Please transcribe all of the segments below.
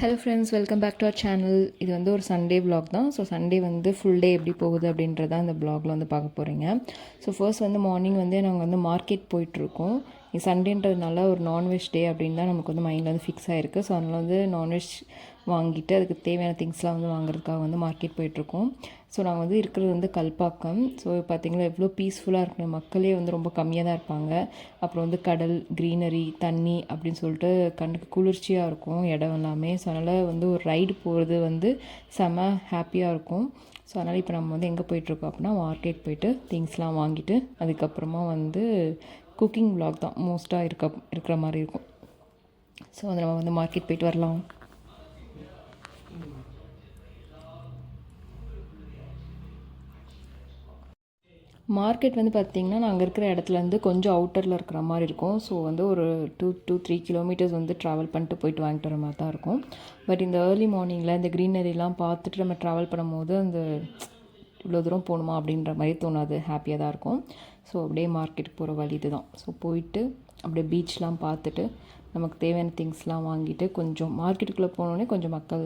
Hello friends, welcome back to our channel. இது வந்து ஒரு சண்டே vlog தான். ஸோ சண்டே வந்து ஃபுல் டே எப்படி போகுது அப்படின்றத அந்த vlogல வந்து பார்க்க போகிறீங்க. ஸோ ஃபர்ஸ்ட் வந்து மார்னிங் வந்து நாங்கள் வந்து மார்க்கெட் போயிட்டுருக்கோம். சண்டேன்றதுனால ஒரு நான்வெஜ் டே அப்படின்னு தான் நமக்கு வந்து மைண்டில் வந்து ஃபிக்ஸ் ஆகிருக்கு. ஸோ அதனால் வந்து நான்வெஜ் வாங்கிட்டு அதுக்கு தேவையான திங்ஸ்லாம் வந்து வாங்குறதுக்காக வந்து மார்க்கெட் போயிட்டுருக்கோம். ஸோ நாங்கள் வந்து இருக்கிறது வந்து கல்பாக்கம். ஸோ பார்த்திங்கன்னா எவ்வளோ பீஸ்ஃபுல்லாக இருக்குது. மக்களே வந்து ரொம்ப கம்மியாக தான் இருப்பாங்க. அப்புறம் வந்து கடல், க்ரீனரி, தண்ணி அப்படின்னு சொல்லிட்டு கண்ணுக்கு குளிர்ச்சியாக இருக்கும் இடம் எல்லாமே. ஸோ அதனால் வந்து ஒரு ரைடு போகிறது வந்து செம ஹாப்பியாக இருக்கும். ஸோ அதனால் இப்போ நம்ம வந்து எங்கே போயிட்டுருக்கோம் அப்படின்னா மார்க்கெட் போயிட்டு திங்ஸ்லாம் வாங்கிட்டு அதுக்கப்புறமா வந்து குக்கிங் vlog தான் மோஸ்ட்டாக இருக்கிற மாதிரி இருக்கும். ஸோ அதை நம்ம வந்து மார்க்கெட் போயிட்டு வரலாம். மார்க்கெட் வந்து பார்த்திங்கன்னா நாங்கள் இருக்கிற இடத்துலேருந்து கொஞ்சம் அவுட்டரில் இருக்கிற மாதிரி இருக்கும். ஸோ வந்து ஒரு 2-3 கிலோமீட்டர்ஸ் வந்து ட்ராவல் பண்ணிட்டு போயிட்டு வாங்கிட்டு வர மாதிரி தான் இருக்கும். பட் இந்த ஏர்லி மார்னிங்கில் இந்த க்ரீனரிலாம் பார்த்துட்டு நம்ம ட்ராவல் பண்ணும்போது அந்த இவ்வளோ தூரம் போகணுமா அப்படின்ற மாதிரி தோணாது, ஹாப்பியாக தான் இருக்கும். ஸோ அப்படியே மார்க்கெட்டுக்கு போகிற வழி இது தான். ஸோ போயிட்டு அப்படியே பீச்லாம் பார்த்துட்டு நமக்கு தேவையான திங்ஸ்லாம் வாங்கிட்டு கொஞ்சம் மார்க்கெட்டுக்குள்ளே போனோடனே கொஞ்சம் மக்கள்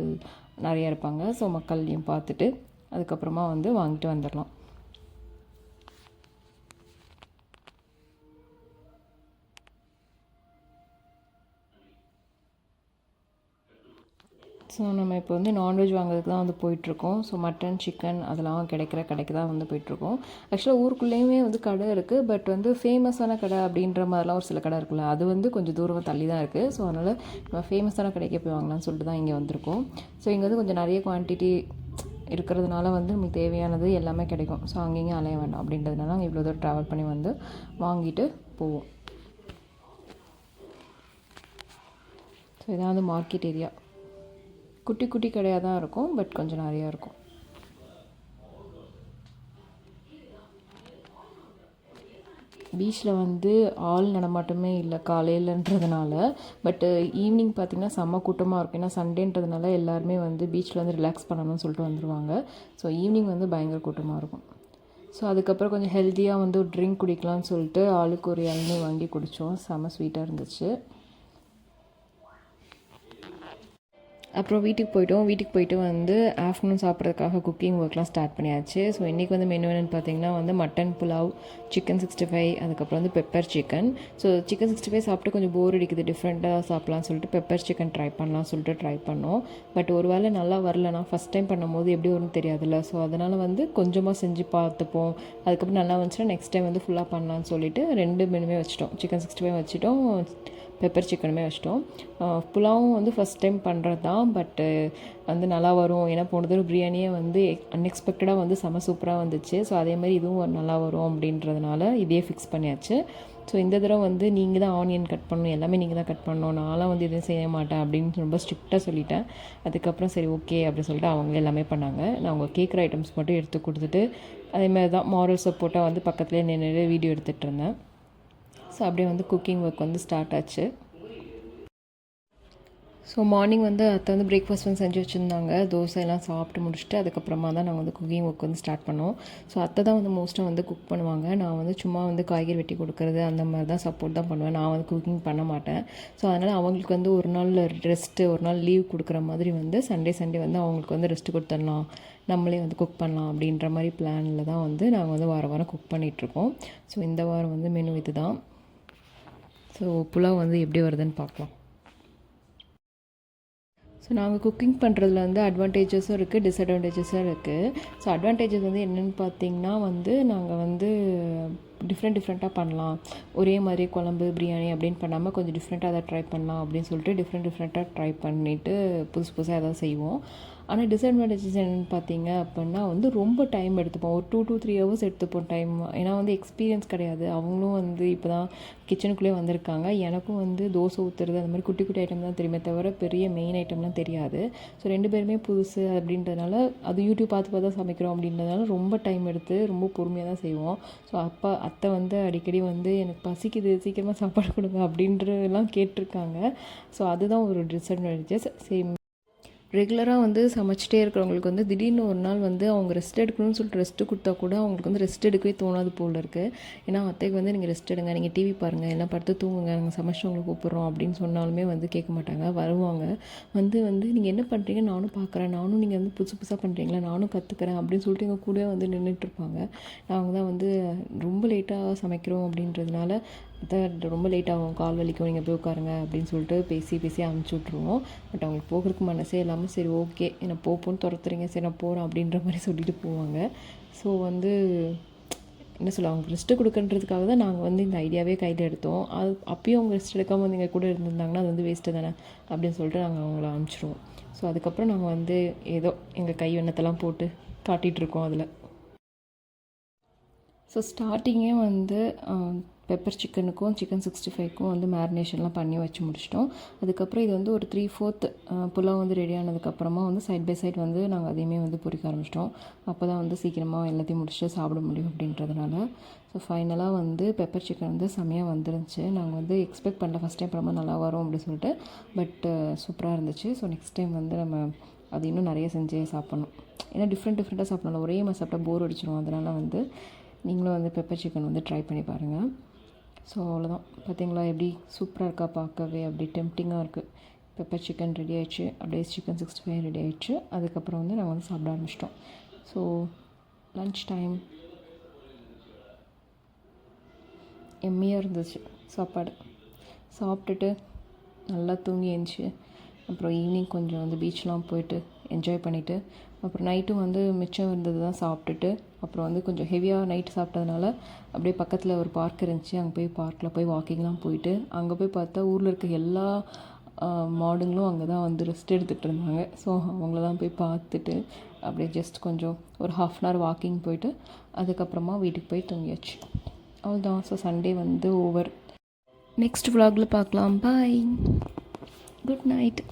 நிறையா இருப்பாங்க. ஸோ மக்களையும் பார்த்துட்டு அதுக்கப்புறமா வந்து வாங்கிட்டு வந்துடலாம். ஸோ நம்ம இப்போ வந்து நான்வெஜ் வாங்குறதுக்கு தான் வந்து போயிட்டுருக்கோம். ஸோ மட்டன், சிக்கன் அதெல்லாம் கிடைக்கிற கடைக்கு தான் வந்து போயிட்டுருக்கோம். ஆக்சுவலாக ஊருக்குள்ளேயுமே வந்து கடை இருக்குது. பட் வந்து ஃபேமஸான கடை அப்படின்ற மாதிரிலாம் ஒரு சில கடை இருக்குல்ல, அது வந்து கொஞ்சம் தூரம் தள்ளி தான் இருக்குது. ஸோ அதனால் நம்ம ஃபேமஸான கடைக்கே போய் வாங்கலாம்னு சொல்லிட்டு தான் இங்கே வந்திருக்கோம். ஸோ இங்கே வந்து கொஞ்சம் நிறைய குவான்டிட்டி இருக்கிறதுனால வந்து நமக்கு தேவையானது எல்லாமே கிடைக்கும். ஸோ அங்கேயும் அலைய வேண்டாம் அப்படின்றதுனால நாங்கள் இவ்வளோ தூரம் ட்ராவல் பண்ணி வந்து வாங்கிட்டு போவோம். ஸோ இதான் வந்து மார்க்கெட் ஏரியா. குட்டி குட்டி கடையாக தான் இருக்கும். பட் கொஞ்சம் நிறையா இருக்கும். பீச்சில் வந்து ஆள் நடமாட்டமே இல்லை காலையிலன்றதுனால. பட்டு ஈவினிங் பார்த்திங்கன்னா செம்ம கூட்டமாக இருக்கும். ஏன்னா சண்டேன்றதுனால எல்லாருமே வந்து பீச்சில் வந்து ரிலாக்ஸ் பண்ணணும்னு சொல்லிட்டு வந்துடுவாங்க. ஸோ ஈவினிங் வந்து பயங்கர கூட்டமாக இருக்கும். ஸோ அதுக்கப்புறம் கொஞ்சம் ஹெல்த்தியாக வந்து ஒரு ட்ரிங்க் குடிக்கலாம்னு சொல்லிட்டு ஆளுக்கு ஒரு இளநீர் வாங்கி குடித்தோம். செம்ம ஸ்வீட்டாக இருந்துச்சு. அப்புறம் வீட்டுக்கு போயிட்டு வந்து ஆஃப்டர்நூன் சாப்பிட்றதுக்காக குக்கிங் ஒர்க்லாம் ஸ்டார்ட் பண்ணியாச்சு. ஸோ இன்றைக்கி வந்து மெனு என்னென்னு பார்த்திங்கன்னா வந்து மட்டன் புலாவ், சிக்கன் 65, அதுக்கப்புறம் வந்து பெப்பர் சிக்கன். ஸோ சிக்கன் 65 சாப்பிட்டு கொஞ்சம் போர் அடிக்குது, டிஃப்ரெண்ட்டாக சாப்பிட்லான்னு சொல்லிட்டு பெப்பர் சிக்கன் ட்ரை பண்ணலாம்னு சொல்லிட்டு ட்ரை பண்ணோம். பட் ஒரு வேளை நல்லா வரலனா ஃபஸ்ட் டைம் பண்ணும்போது எப்படி வரும்னு தெரியாதுல்ல. ஸோ அதனால் வந்து கொஞ்சமாக செஞ்சு பார்த்துப்போம். அதுக்கப்புறம் நல்லா வந்துச்சுன்னா நெக்ஸ்ட் டைம் வந்து ஃபுல்லாக பண்ணலான்னு சொல்லிட்டு 2 மெனுமே வச்சுட்டோம். சிக்கன் 65 வச்சுட்டோம், பெப்பர் சிக்கனுமே வச்சிட்டோம். புலாவும் வந்து ஃபஸ்ட் டைம் பண்ணுறது தான். பட்டு வந்து நல்லா வரும். ஏன்னா போன தடவை பிரியாணியே வந்து அன்எக்ஸ்பெக்டடாக வந்து செம சூப்பராக வந்துச்சு. ஸோ அதேமாதிரி இதுவும் நல்லா வரும் அப்படின்றதுனால இதே ஃபிக்ஸ் பண்ணியாச்சு. ஸோ இந்த தடவை வந்து நீங்கள் தான் ஆனியன் கட் பண்ணணும், எல்லாமே நீங்கள் தான் கட் பண்ணணும், நான்லாம் வந்து எதுவும் செய்ய மாட்டேன் அப்படின்னு ரொம்ப ஸ்ட்ரிக்டாக சொல்லிட்டேன். அதுக்கப்புறம் சரி ஓகே அப்படின்னு சொல்லிட்டு அவங்க எல்லாமே பண்ணாங்க. நான் அவங்க கேட்குற ஐட்டம்ஸ் மட்டும் எடுத்து கொடுத்துட்டு அதேமாதிரி தான் மாரல் சப்போர்ட்டாக வந்து பக்கத்துலேயே நின்று வீடியோ எடுத்துகிட்டு இருந்தேன். ஸோ அப்படியே வந்து குக்கிங் ஒர்க் வந்து ஸ்டார்ட் ஆச்சு. ஸோ மார்னிங் வந்து அத்தை வந்து பிரேக்ஃபாஸ்ட் வந்து செஞ்சு வச்சுருந்தாங்க. தோசை எல்லாம் சாப்பிட்டு முடிச்சுட்டு அதுக்கப்புறமா தான் நாங்கள் வந்து குக்கிங் ஒர்க் வந்து ஸ்டார்ட் பண்ணோம். ஸோ அத்தை தான் வந்து மோஸ்ட்டாக வந்து குக் பண்ணுவாங்க. நான் வந்து சும்மா வந்து காய்கறி வெட்டி கொடுக்குறது அந்த மாதிரி தான் சப்போர்ட் தான் பண்ணுவேன். நான் வந்து குக்கிங் பண்ண மாட்டேன். ஸோ அதனால் அவங்களுக்கு வந்து ஒரு நாள் ரெஸ்ட்டு, ஒரு நாள் லீவ் கொடுக்குற மாதிரி வந்து சண்டே வந்து அவங்களுக்கு வந்து ரெஸ்ட்டு கொடுத்துடலாம், நம்மளே வந்து குக் பண்ணலாம் அப்படின்ற மாதிரி பிளானில் தான் வந்து நாங்கள் வந்து வாரம் குக் பண்ணிகிட்ருக்கோம். ஸோ இந்த வாரம் வந்து மெனு இது தான். ஸோ புலாவ் வந்து எப்படி வருதுன்னு பார்க்கலாம். ஸோ நாங்கள் குக்கிங் பண்ணுறதுல வந்து அட்வான்டேஜஸும் இருக்குது, டிஸ்அட்வான்டேஜஸும் இருக்குது. ஸோ அட்வான்டேஜஸ் வந்து என்னென்னு பார்த்திங்கன்னா வந்து நாங்கள் வந்து டிஃப்ரெண்ட்டாக பண்ணலாம். ஒரே மாதிரி குழம்பு, பிரியாணி அப்படின்னு பண்ணாமல் கொஞ்சம் டிஃப்ரெண்ட்டாக அதை ட்ரை பண்ணலாம் அப்படின்னு சொல்லிட்டு டிஃப்ரெண்ட்டாக ட்ரை பண்ணிவிட்டு புதுசாக எதாவது செய்வோம். ஆனால் டிஸ்அட்வான்டேஜஸ் என்னென்னு பார்த்தீங்க அப்படின்னா வந்து ரொம்ப டைம் எடுத்துப்போம். ஒரு 2 to 3 hours எடுத்துப்போம் டைம். ஏன்னா வந்து எக்ஸ்பீரியன்ஸ் கிடையாது. அவங்களும் வந்து இப்போ தான் கிச்சனுக்குள்ளே வந்திருக்காங்க. எனக்கும் வந்து தோசை ஊற்றுறது அந்த மாதிரி குட்டி குட்டி ஐட்டம் தான் தெரியுமே தவிர பெரிய மெயின் ஐட்டம்லாம் தெரியாது. ஸோ 2 பேருமே புதுசு அப்படின்றதுனால அது யூடியூப் பார்த்து தான் சமைக்கிறோம் அப்படின்றதுனால ரொம்ப டைம் எடுத்து ரொம்ப பொறுமையாக தான் செய்வோம். ஸோ அத்தை வந்து அடிக்கடி வந்து எனக்கு பசிக்குது, சீக்கிரமாக சாப்பாடு கொடுங்க அப்படின்றலாம் கேட்டிருக்காங்க. ஸோ அதுதான் ஒரு டிஸ்அட்வான்டேஜஸ். சேம் ரெகுலராக வந்து சமைச்சிட்டே இருக்கிறவங்களுக்கு வந்து திடீர்னு ஒரு நாள் வந்து அவங்க ரெஸ்ட் எடுக்கணும்னு சொல்லிட்டு ரெஸ்ட்டு கொடுத்தா கூட அவங்களுக்கு வந்து ரெஸ்ட் எடுக்கவே தோணாது போல் இருக்குது. ஏன்னா அத்தைக்கு வந்து நீங்கள் ரெஸ்ட் எடுங்க, நீங்கள் டிவி பாருங்கள், எல்லாம் படுத்து தூங்குங்க, நாங்கள் சமைச்சவங்களை கூப்பிட்றோம் அப்படின்னு சொன்னாலுமே வந்து கேட்க மாட்டாங்க. வருவாங்க வந்து நீங்கள் என்ன பண்ணுறீங்க, நானும் பார்க்குறேன், நானும் நீங்கள் வந்து புதுசு புதுசாக பண்ணுறீங்களா, நானும் கற்றுக்கிறேன் அப்படின்னு சொல்லிட்டு எங்கள் கூட வந்து நின்றுட்டுருப்பாங்க. நாங்கள் தான் வந்து ரொம்ப லேட்டாக சமைக்கிறோம் அப்படின்றதுனால ரொம்ப லேட் ஆகும், கால் வலிக்கும், நீங்கள் போய் உட்காருங்க அப்படின்னு சொல்லிட்டு பேசி அனுப்பிச்சி விட்ருவோம். பட் அவங்களுக்கு போகிறதுக்கு மனசே இல்லாமல் சரி ஓகே என்னை போன்னு துரத்துறீங்க, சரி நான் போகிறேன் அப்படின்ற மாதிரி சொல்லிட்டு போவாங்க. ஸோ வந்து என்ன சொல்ல, அவங்க ரெஸ்ட்டு கொடுக்குன்றதுக்காக தான் நாங்கள் வந்து இந்த ஐடியாவே கையில் எடுத்தோம். அது அப்பயும் அவங்க ரெஸ்ட் எடுக்காமல் வந்து எங்கள் கூட இருந்திருந்தாங்கன்னா அது வந்து வேஸ்ட்டு தானே அப்படின்னு சொல்லிட்டு நாங்கள் அவங்கள அனுப்பிச்சிடுவோம். ஸோ அதுக்கப்புறம் நாங்கள் வந்து ஏதோ எங்கள் கை எண்ணத்தெல்லாம் போட்டு காட்டிகிட்ருக்கோம் அதில். ஸோ ஸ்டார்டிங்கே வந்து பெப்பர் சிக்கனுக்கும் சிக்கன் 65க்கும் வந்து மேரினேஷன்லாம் பண்ணி வச்சு முடிச்சிட்டோம். அதுக்கப்புறம் இது வந்து ஒரு 3/4 புலாவ் வந்து ரெடி ஆனதுக்கப்புறமா வந்து சைட் பை சைட் வந்து நாங்கள் அதையுமே வந்து பொரிக்க ஆரம்பிச்சிட்டோம். அப்போ தான் வந்து சீக்கிரமாக எல்லாத்தையும் முடிச்சுட்டு சாப்பிட முடியும் அப்படின்றதுனால. ஸோ ஃபைனலாக வந்து பெப்பர் சிக்கன் வந்து செம்மையாக வந்துருந்துச்சு. நாங்கள் வந்து எக்ஸ்பெக்ட் பண்ணல ஃபஸ்ட் டைம் ரொம்ப நல்லா வரும் அப்படின்னு சொல்லிட்டு. பட் சூப்பராக இருந்துச்சு. ஸோ நெக்ஸ்ட் டைம் வந்து நம்ம அது இன்னும் நிறைய செஞ்சே சாப்பிட்ணும். ஏன்னா டிஃப்ரெண்ட்டாக சாப்பிடணும், ஒரே மாதிரி சாப்பிட்டா போர் அடிச்சிடும். அதனால் வந்து நீங்களும் வந்து பெப்பர் சிக்கன் வந்து ட்ரை பண்ணி பாருங்கள். ஸோ அவ்வளோதான். பார்த்தீங்களா எப்படி சூப்பராக இருக்கா, பார்க்கவே அப்படி டெம்ப்டிங்காக இருக்குது. பெப்பர் சிக்கன் ரெடி ஆகிடுச்சு, அப்படியே சிக்கன் 65 ரெடி ஆகிடுச்சு. அதுக்கப்புறம் வந்து நாங்கள் வந்து சாப்பிட ஆரம்பிச்சிட்டோம். ஸோ லன்ச் டைம் எம்மியாக இருந்துச்சு சாப்பாடு. சாப்பிட்டுட்டு நல்லா தூங்கி எழுந்துச்சு. அப்புறம் ஈவினிங் கொஞ்சம் வந்து பீச்லாம் போயிட்டு என்ஜாய் பண்ணிவிட்டு அப்புறம் நைட்டும் வந்து மிச்சம் இருந்தது தான் சாப்பிட்டுட்டு அப்புறம் வந்து கொஞ்சம் ஹெவியாக நைட்டு சாப்பிட்டதுனால அப்படியே பக்கத்தில் ஒரு பார்க் இருந்துச்சு. அங்கே போய் பார்க்கில் போய் வாக்கிங்லாம் போயிட்டு அங்கே போய் பார்த்தா ஊரில் இருக்க எல்லா மாடுங்களும் அங்கே தான் வந்து ரெஸ்ட் எடுத்துகிட்டு இருந்தாங்க. ஸோ அவங்கள தான் போய் பார்த்துட்டு அப்படியே ஜஸ்ட் கொஞ்சம் ஒரு 1/2 hour வாக்கிங் போயிட்டு அதுக்கப்புறமா வீட்டுக்கு போய் தூங்கியாச்சு. அவ்வளோதான். ஸோ சண்டே வந்து ஓவர். நெக்ஸ்ட் vlogல பார்க்கலாம். பாய், குட் நைட்.